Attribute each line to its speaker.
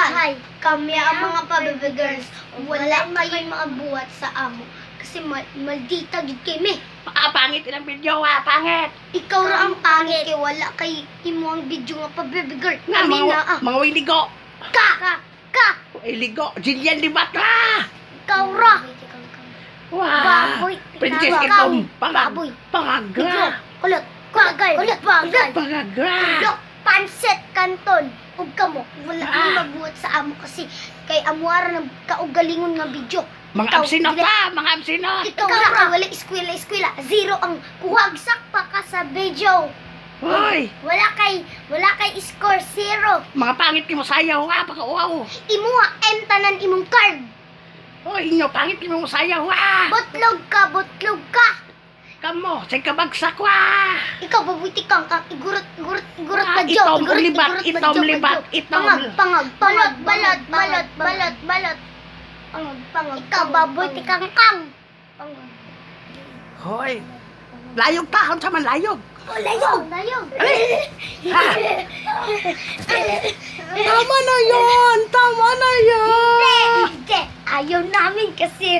Speaker 1: Hi, kami ang mga Pabibi Girls. Wala kayong mga buhat sa amo. Kasi maldita gid kami.
Speaker 2: Pangit ilang video pangit.
Speaker 1: Ikaw ra ang pangit kay wala kay imo ang video nga Pabibi Girl. Kami na
Speaker 2: Mga wiligo.
Speaker 1: Ka.
Speaker 2: Iligo. Jillian Libatra.
Speaker 1: Ikaw ra.
Speaker 2: Wow.
Speaker 1: Baboy.
Speaker 2: Princess
Speaker 1: Ikaw.
Speaker 2: itong
Speaker 1: Baboy.
Speaker 2: pangagra.
Speaker 1: Kulot. Bagay. Bagay.
Speaker 2: Pangagra.
Speaker 1: Kulot. Panset kanton. Ug kamo wala kang mabuhat sa amo kasi kay amuara ng kaugalingon nga video.
Speaker 2: Mga
Speaker 1: Ikaw,
Speaker 2: absinot
Speaker 1: dili-
Speaker 2: mga absinot.
Speaker 1: Ikaw ra wala eskwela. Zero ang kuhagsak pa ka sa video.
Speaker 2: Hoy,
Speaker 1: Wala kay score zero.
Speaker 2: mga pangit mo sayaw pagkauaw.
Speaker 1: Imo em tanan imong card.
Speaker 2: Hoy, inyo pangit mo sayaw
Speaker 1: Botlog ka.
Speaker 2: Kamo, say kabagsak
Speaker 1: Ikaw babuti kang igurot na
Speaker 2: Itom
Speaker 1: joke.
Speaker 2: libat, itom libat, itom.
Speaker 1: Pangag. Balot. Pangag. Ikaw babuti kang. Pangag.
Speaker 2: Hoy, layog tahon sa man layog.
Speaker 1: Layog.
Speaker 2: Ha? Tama na yan.
Speaker 1: Hindi. Ayaw namin kasi